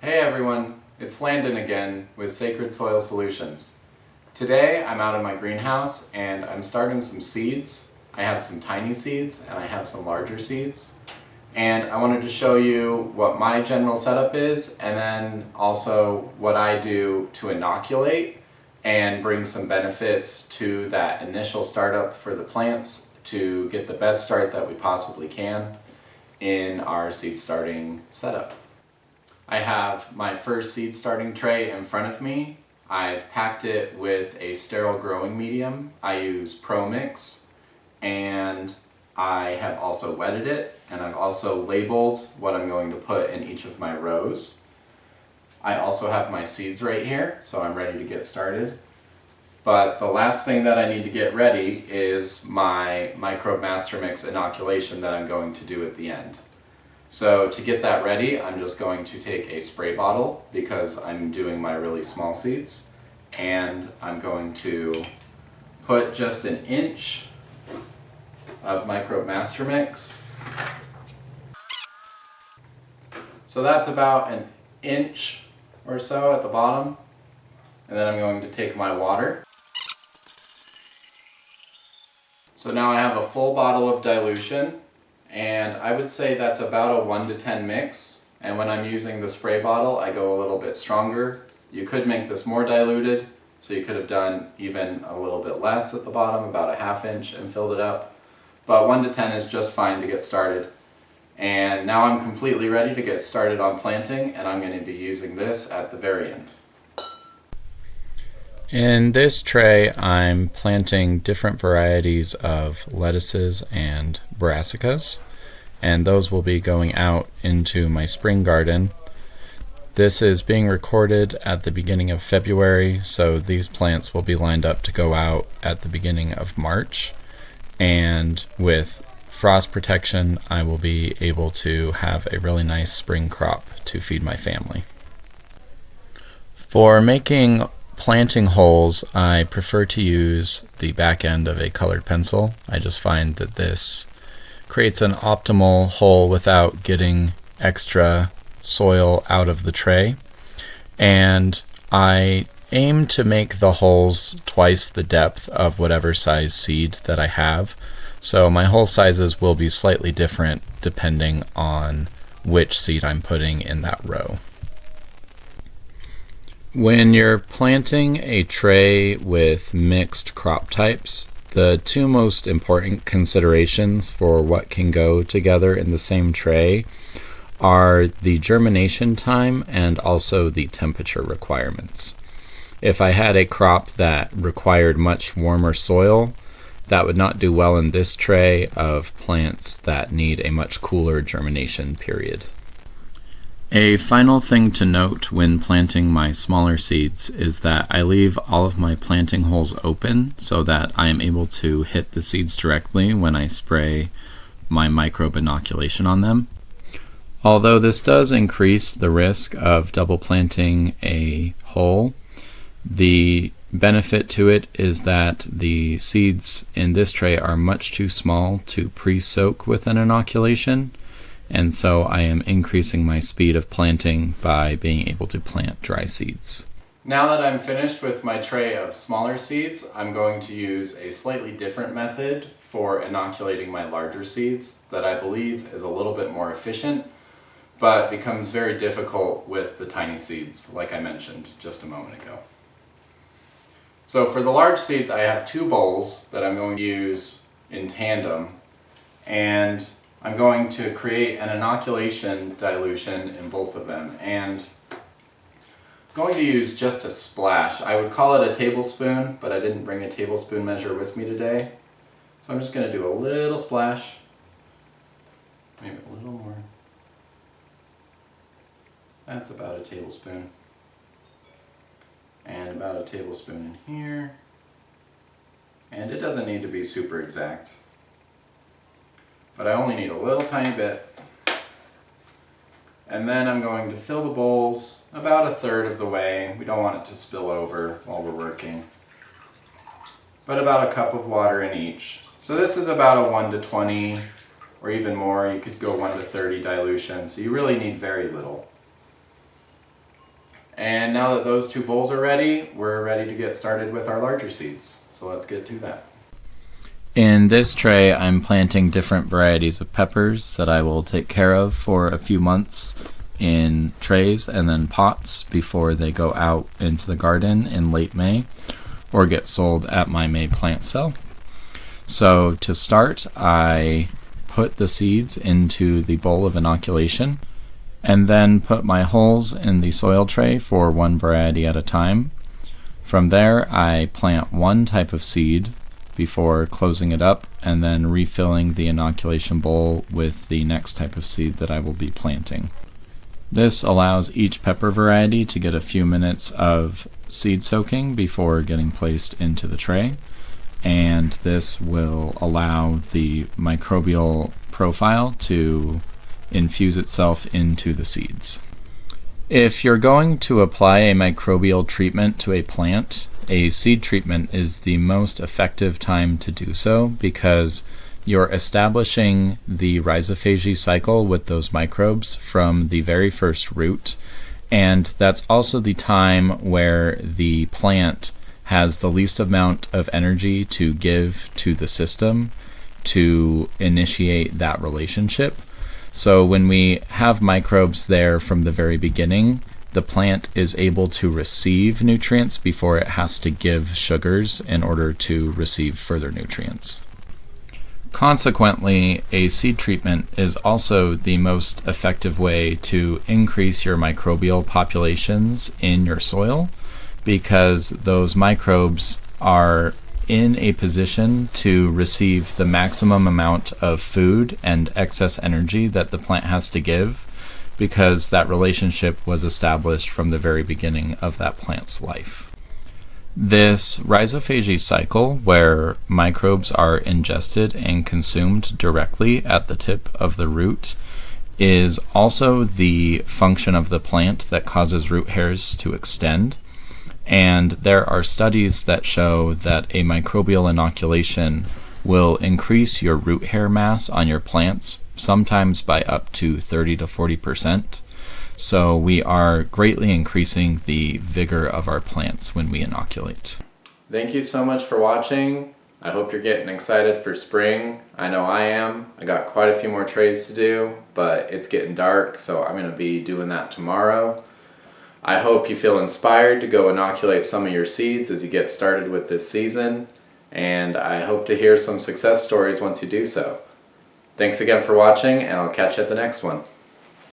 Hey everyone, it's Landon again with Sacred Soil Solutions. Today I'm out in my greenhouse and I'm starting some seeds. I have some tiny seeds and I have some larger seeds. And I wanted to show you what my general setup is and then also what I do to inoculate and bring some benefits to that initial startup for the plants to get the best start that we possibly can in our seed starting setup. I have my first seed starting tray in front of me. I've packed it with a sterile growing medium. I use Pro Mix, and I have also wetted it, and I've also labeled what I'm going to put in each of my rows. I also have my seeds right here, so I'm ready to get started. But the last thing that I need to get ready is my Microbe Master Mix inoculation that I'm going to do at the end. So to get that ready, I'm just going to take a spray bottle because I'm doing my really small seeds, and I'm going to put just an inch of Microbe Master Mix. So that's about an inch or so at the bottom, and then I'm going to take my water. So now I have a full bottle of dilution. And I would say that's about a 1 to 10 mix. And when I'm using the spray bottle, I go a little bit stronger. You could make this more diluted, so you could have done even a little bit less at the bottom, about a ½ inch, and filled it up. But 1 to 10 is just fine to get started. And now I'm completely ready to get started on planting, and I'm going to be using this at the very end. In this tray, I'm planting different varieties of lettuces and brassicas, and those will be going out into my spring garden. This is being recorded at the beginning of February, so these plants will be lined up to go out at the beginning of March, and with frost protection, I will be able to have a really nice spring crop to feed my family. For making planting holes, I prefer to use the back end of a colored pencil. I just find that this creates an optimal hole without getting extra soil out of the tray. And I aim to make the holes twice the depth of whatever size seed that I have. So my hole sizes will be slightly different depending on which seed I'm putting in that row. When you're planting a tray with mixed crop types, the two most important considerations for what can go together in the same tray are the germination time and also the temperature requirements. If I had a crop that required much warmer soil, that would not do well in this tray of plants that need a much cooler germination period. A final thing to note when planting my smaller seeds is that I leave all of my planting holes open so that I am able to hit the seeds directly when I spray my microbe inoculation on them. Although this does increase the risk of double planting a hole, the benefit to it is that the seeds in this tray are much too small to pre-soak with an inoculation. And so I am increasing my speed of planting by being able to plant dry seeds. Now that I'm finished with my tray of smaller seeds, I'm going to use a slightly different method for inoculating my larger seeds that I believe is a little bit more efficient, but becomes very difficult with the tiny seeds, like I mentioned just a moment ago. So for the large seeds, I have 2 bowls that I'm going to use in tandem, and I'm going to create an inoculation dilution in both of them, and I'm going to use just a splash. I would call it a tablespoon, but I didn't bring a tablespoon measure with me today. So I'm just going to do a little splash, maybe a little more. That's about a tablespoon. And about a tablespoon in here. And it doesn't need to be super exact, but I only need a little tiny bit. And then I'm going to fill the bowls about 1/3 of the way. We don't want it to spill over while we're working. But about a cup of water in each. So this is about a 1 to 20 or even more. You could go 1 to 30 dilution, so you really need very little. And now that those two bowls are ready, we're ready to get started with our larger seeds. So let's get to that. In this tray, I'm planting different varieties of peppers that I will take care of for a few months in trays and then pots before they go out into the garden in late May or get sold at my May plant sale. So to start, I put the seeds into the bowl of inoculation and then put my holes in the soil tray for one variety at a time. From there, I plant one type of seed before closing it up and then refilling the inoculation bowl with the next type of seed that I will be planting. This allows each pepper variety to get a few minutes of seed soaking before getting placed into the tray, and this will allow the microbial profile to infuse itself into the seeds. If you're going to apply a microbial treatment to a plant, a seed treatment is the most effective time to do so because you're establishing the rhizophagy cycle with those microbes from the very first root, and that's also the time where the plant has the least amount of energy to give to the system to initiate that relationship. So when we have microbes there from the very beginning, the plant is able to receive nutrients before it has to give sugars in order to receive further nutrients. Consequently, a seed treatment is also the most effective way to increase your microbial populations in your soil because those microbes are in a position to receive the maximum amount of food and excess energy that the plant has to give because that relationship was established from the very beginning of that plant's life. This rhizophagy cycle, where microbes are ingested and consumed directly at the tip of the root, is also the function of the plant that causes root hairs to extend. And there are studies that show that a microbial inoculation will increase your root hair mass on your plants, sometimes by up to 30 to 40%. So we are greatly increasing the vigor of our plants when we inoculate. Thank you so much for watching. I hope you're getting excited for spring. I know I am. I got quite a few more trays to do, but it's getting dark, so I'm going to be doing that tomorrow. I hope you feel inspired to go inoculate some of your seeds as you get started with this season, and I hope to hear some success stories once you do so. Thanks again for watching, and I'll catch you at the next one.